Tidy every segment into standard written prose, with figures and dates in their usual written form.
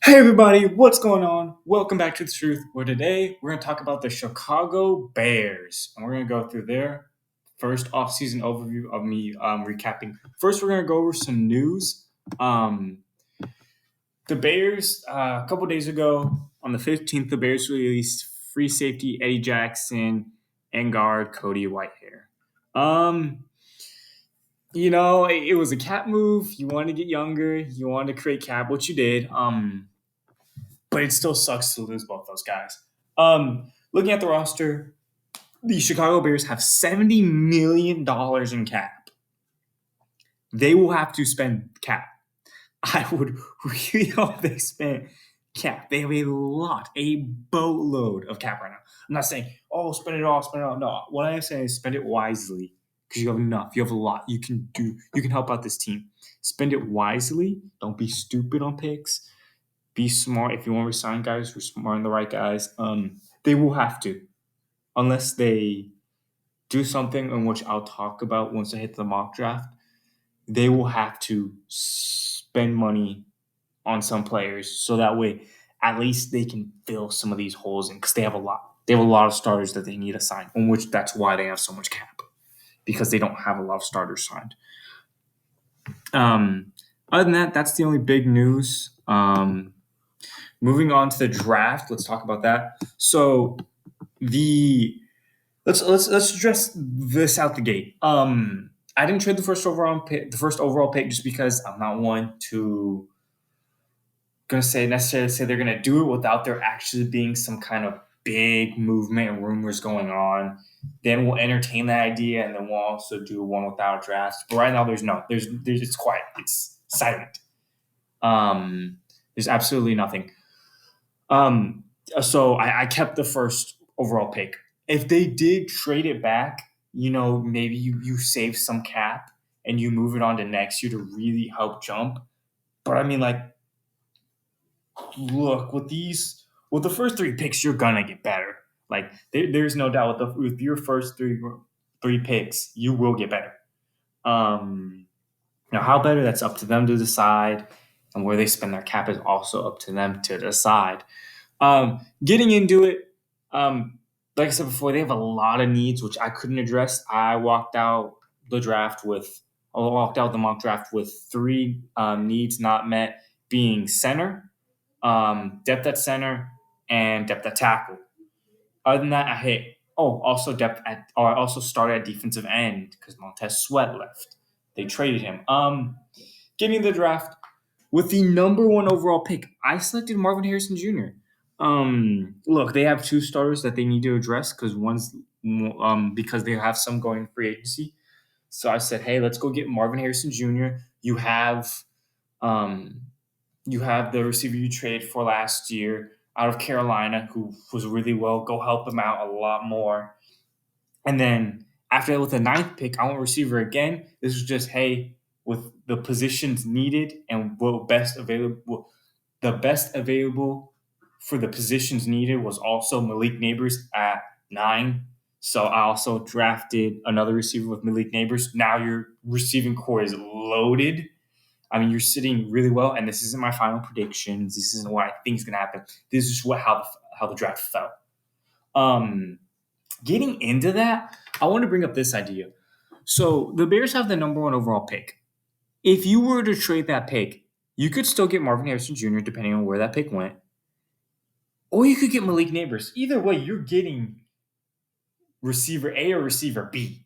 Hey everybody, what's going on? Welcome back to The Truth, where today we're going to talk about the Chicago Bears. And we're going to go through their first offseason overview of me recapping. First, we're going to go over some news. The Bears, a couple days ago, on the 15th, the Bears released free safety Eddie Jackson and guard Cody Whitehair. It was a cap move. You wanted to get younger. You wanted to create cap, which you did. But it still sucks to lose both those guys. Looking at the roster, the Chicago Bears have $70 million in cap. They will have to spend cap. I would really hope they spend cap. They have a boatload of cap right now. I'm not saying, spend it all, spend it all. No, what I am saying is spend it wisely because you have enough. You have a lot. You can help out this team. Spend it wisely. Don't be stupid on picks. Be smart. If you want to resign guys, resign the right guys. They will have to, unless they do something in which I'll talk about once I hit the mock draft. They will have to spend money on some players so that way at least they can fill some of these holes in because they have a lot. They have a lot of starters that they need to sign, in which that's why they have so much cap because they don't have a lot of starters signed. Other than that, that's the only big news. Moving on to the draft, let's talk about that. So let's address this out the gate. I didn't trade the first overall pick just because I'm not one to necessarily say they're gonna do it without there actually being some kind of big movement and rumors going on. Then we'll entertain that idea, and then we'll also do one without a draft. But right now, there's it's quiet. It's silent. There's absolutely nothing. So I kept the first overall pick. If they did trade it back, maybe you save some cap and you move it on to next year to really help jump. But I mean, look, with the first three picks, you're gonna get better. There's no doubt with your first three picks, you will get better. Now how better, that's up to them to decide, and where they spend their cap is also up to them to decide. Getting into it, like I said before, they have a lot of needs which I couldn't address. I walked out the mock draft with three needs not met, being center, depth at center, and depth at tackle. Other than that, I also started at defensive end because Montez Sweat left. They traded him. Getting the draft with the number one overall pick, I selected Marvin Harrison Jr. Look, they have two starters that they need to address because they have some going free agency. So I said, hey, let's go get Marvin Harrison Jr. You have the receiver you traded for last year out of Carolina, who was really well. Go help him out a lot more. And then after that, with the ninth pick, I want receiver again. This was just, hey, with the positions needed and the best available for the positions needed was also Malik Neighbors at 9. So I also drafted another receiver with Malik Neighbors. Now your receiving core is loaded. I mean, you're sitting really well, and this isn't my final predictions. This isn't what I think is going to happen. This is how the draft felt. Getting into that, I want to bring up this idea. So the Bears have the number one overall pick. If you were to trade that pick, you could still get Marvin Harrison Jr. depending on where that pick went, or you could get Malik Neighbors. Either way, you're getting receiver A or receiver B.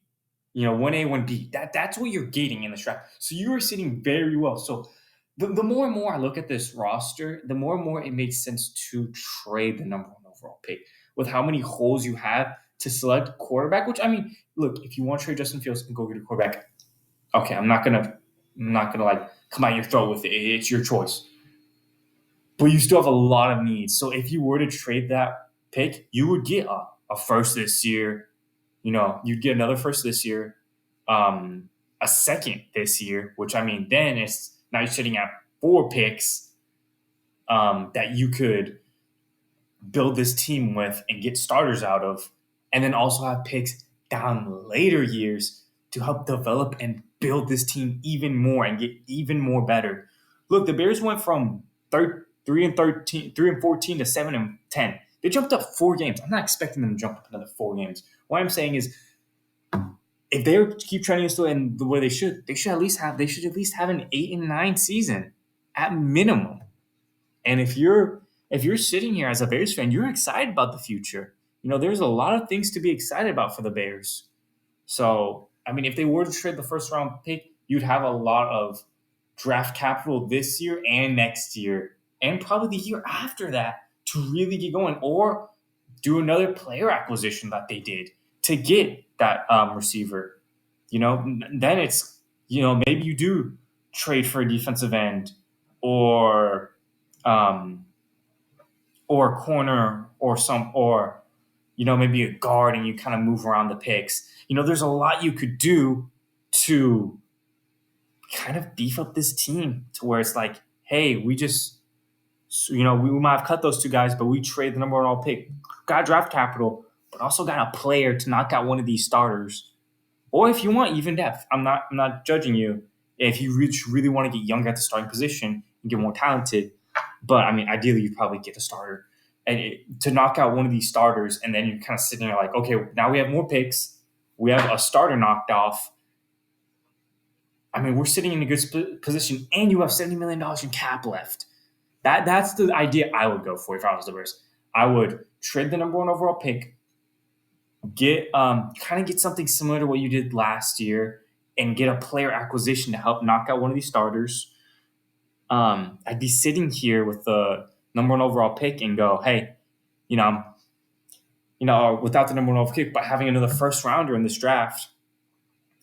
1A, 1B. That's what you're getting in the draft. So you are sitting very well. So the more and more I look at this roster, the more and more it makes sense to trade the number one overall pick with how many holes you have to select quarterback. Which, I mean, look, if you want to trade Justin Fields and go get a quarterback, okay, I'm not gonna come out your throat with it. It's your choice. But you still have a lot of needs. So if you were to trade that pick, you would get a first this year. You'd get another first this year, a second this year, which, I mean, then now you're sitting at 4 picks that you could build this team with and get starters out of, and then also have picks down later years to help develop and build this team even more and get even more better. Look, the Bears went from 3-14 to 7-10. They jumped up 4 games. I'm not expecting them to jump up another 4 games. What I'm saying is, if they keep trending still in the way they should at least have an 8-9 season at minimum. And if you're sitting here as a Bears fan, you're excited about the future. There's a lot of things to be excited about for the Bears. So, I mean, if they were to trade the first round pick, you'd have a lot of draft capital this year and next year, and probably the year after that to really get going, or do another player acquisition that they did to get that receiver. Then it's, maybe you do trade for a defensive end or um, or a corner or maybe a guard, and you kind of move around the picks. There's a lot you could do to kind of beef up this team to where it's like, hey, we just, we might have cut those two guys, but we trade the number one overall pick, got draft capital, but also got a player to knock out one of these starters. Or if you want even depth, I'm not judging you. If you really want to get younger at the starting position and get more talented, but I mean, ideally, you probably get a starter and to knock out one of these starters, and then you're kind of sitting there like, okay, now we have more picks, we have a starter knocked off. I mean, we're sitting in a good position, and you have $70 million in cap left. That's the idea I would go for if I was the Bears. I would trade the number one overall pick, get something similar to what you did last year, and get a player acquisition to help knock out one of these starters. I'd be sitting here with the number one overall pick and go, hey, without the number one overall pick, but having another first rounder in this draft,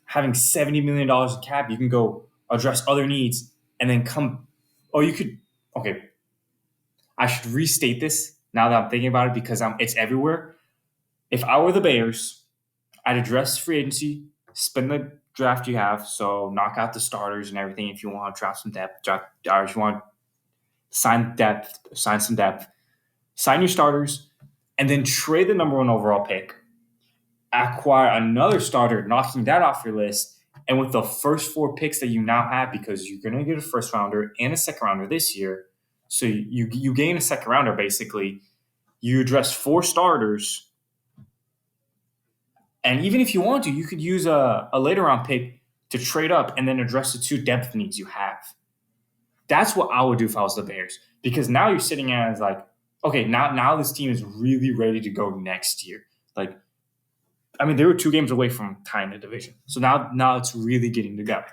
having $70 million in cap, you can go address other needs and then come. Oh, you could. Okay, I should restate this now that I'm thinking about it because it's everywhere. If I were the Bears, I'd address free agency, spend the draft you have, so knock out the starters and everything. If you want to draft some depth, or if you want to sign some depth, sign your starters, and then trade the number one overall pick, acquire another starter, knocking that off your list, and with the first 4 picks that you now have, because you're going to get a first rounder and a second rounder this year, so you gain a second rounder basically. You address 4 starters. And even if you want to, you could use a later round pick to trade up and then address the 2 depth needs you have. That's what I would do if I was the Bears. Because now you're sitting as like, okay, now this team is really ready to go next year. Like, I mean, they were 2 games away from tying the division. So now it's really getting together.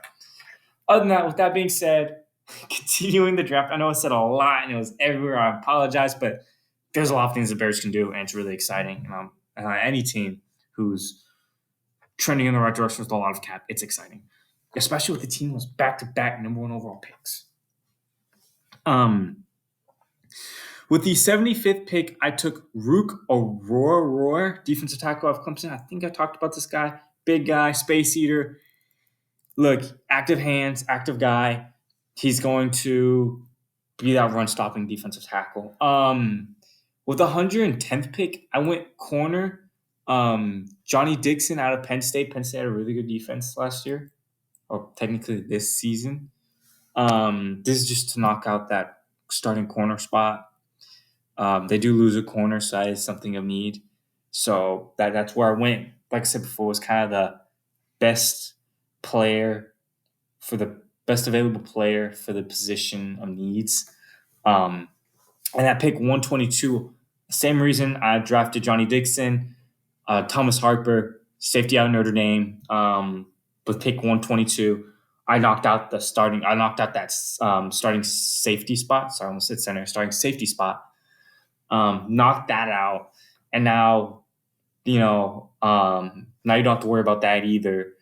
Other than that, with that being said, continuing the draft, I know I said a lot and it was everywhere. I apologize, but there's a lot of things the Bears can do, and it's really exciting. Any team who's trending in the right direction with a lot of cap, it's exciting, especially with the team was back-to-back number one overall picks. With the 75th pick, I took Rook Aurora, defensive tackle of Clemson. I think I talked about this guy. Big guy, space eater. Look, active hands, active guy. He's going to be that run-stopping defensive tackle. With the 110th pick, I went corner. Johnny Dixon out of Penn State. Penn State had a really good defense last year, or technically this season. This is just to knock out that starting corner spot. They do lose a corner, so that is something of need. So that's where I went. Like I said before, was kind of the best available player for the position of needs. And at pick 122, same reason I drafted Johnny Dixon, Thomas Harper, safety out of Notre Dame. With pick 122, I knocked out that starting safety spot. Sorry, I almost said center. Starting safety spot. Knocked that out, and now you don't have to worry about that either.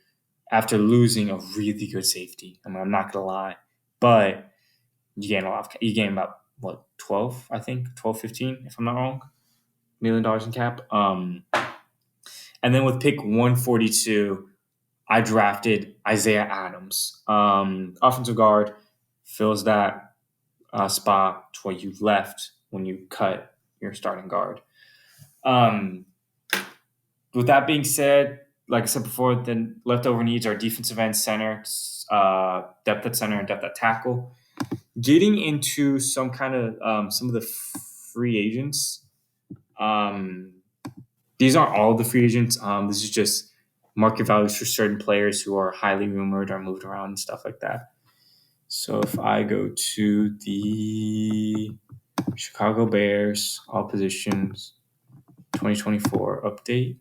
After losing a really good safety, I mean, I'm not gonna lie, but you gain a lot. You gain about 12, I think 12, 15, if I'm not wrong, $1 million in cap. And then with pick 142, I drafted Isaiah Adams, offensive guard, fills that spot to what you left when you cut your starting guard. With that being said, like I said before, the leftover needs are defensive end, center, depth at center, and depth at tackle. getting into some of the free agents. These aren't all the free agents. This is just market values for certain players who are highly rumored or moved around and stuff like that. So if I go to the Chicago Bears, all positions, 2024 update.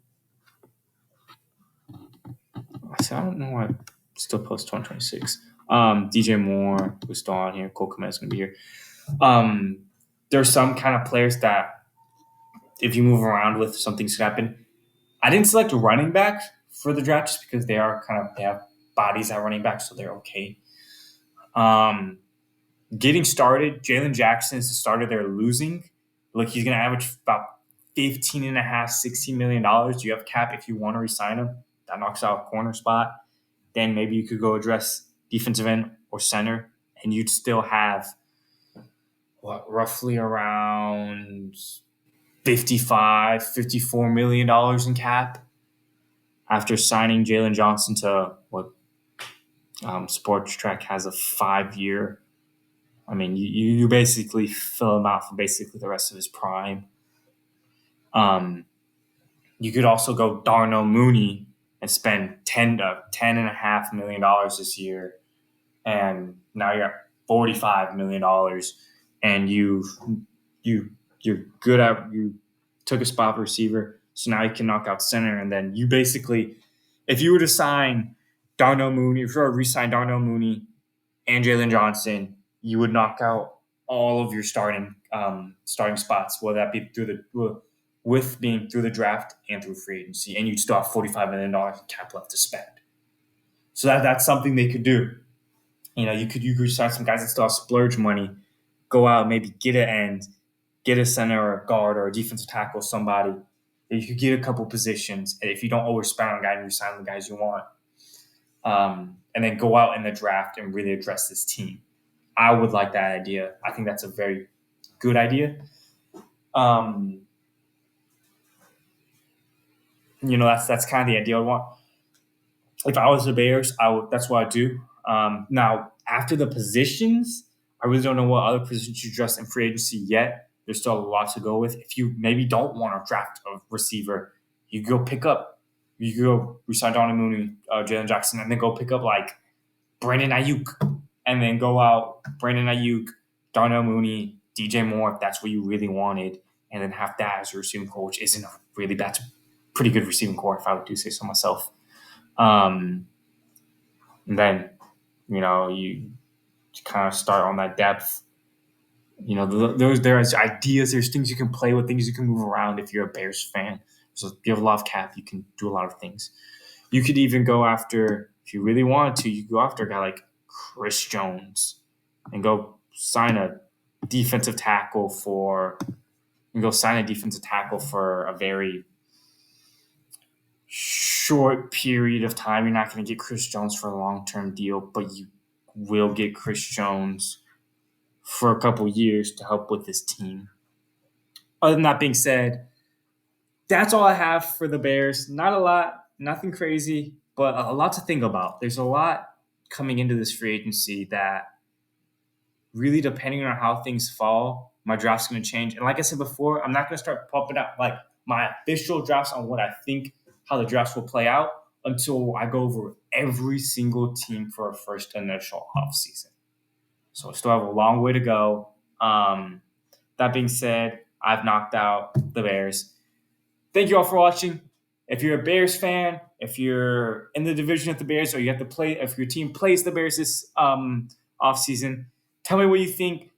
I don't know why I still post 2026. DJ Moore was still on here. Cole Kmet is going to be here. There's some kind of players that if you move around with, something's happen. I didn't select a running back for the draft just because they have bodies at running back, so they're okay. Getting started, Jalen Jackson is the starter. They're losing. Look, he's going to average about $15.5, $16 million. You have cap if you want to resign him. That knocks out a corner spot. Then maybe you could go address defensive end or center, and you'd still have roughly around $54 million in cap after signing Jalen Johnson to what Sports Track has a 5-year. I mean, you basically fill him out for basically the rest of his prime. You could also go Darnell Mooney and spend $10.5 million this year, and now you're at $45 million, and you're good at you took a spot for receiver, so now you can knock out center, and then you basically, if you were to sign Darnell Mooney, if you were to re-sign Darnell Mooney and Jalen Johnson, you would knock out all of your starting spots, whether that be with being through the draft and through free agency, and you'd still have $45 million in cap left to spend. So that's something they could do. You could sign some guys that still have splurge money, go out, maybe get an end, get a center or a guard or a defensive tackle, somebody. You could get a couple positions, and if you don't overspend on guys, you sign the guys you want. And then go out in the draft and really address this team. I would like that idea. I think that's a very good idea. That's kind of the idea I want. If I was the Bears, that's what I'd do. Now, after the positions, I really don't know what other positions you address in free agency yet. There's still a lot to go with. If you maybe don't want to draft a receiver, you go resign Darnell Mooney, Jalen Jackson, and then go pick up like Brandon Ayuk, and then go out Brandon Ayuk, Darnell Mooney, DJ Moore, if that's what you really wanted, and then have that as your receiving core, which isn't a really bad, pretty good receiving core, if I would do say so myself. And then, you kind of start on that depth. There's ideas, there's things you can play with, things you can move around if you're a Bears fan. So if you have a lot of cap, you can do a lot of things. You could even go after, if you really wanted to, you could go after a guy like Chris Jones and go sign a defensive tackle for a very short period of time. You're not going to get Chris Jones for a long-term deal, but you will get Chris Jones for a couple years to help with this team. Other than that being said, that's all I have for the Bears. Not a lot, nothing crazy, but a lot to think about. There's a lot coming into this free agency that really, depending on how things fall, my draft's going to change. And like I said before, I'm not going to start pumping out like my official drafts on what I think how the drafts will play out until I go over every single team for a first initial offseason. So I still have a long way to go. That being said, I've knocked out the Bears. Thank you all for watching. If you're a Bears fan, if you're in the division of the Bears, or you have to play, if your team plays the Bears this offseason, tell me what you think.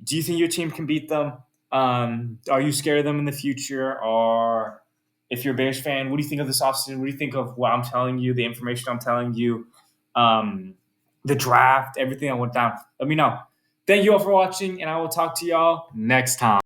Do you think your team can beat them? Are you scared of them in the future? Or if you're a Bears fan, what do you think of this offseason? What do you think of what I'm telling you, the information I'm telling you, the draft, everything that went down? Let me know. Thank you all for watching, and I will talk to y'all next time.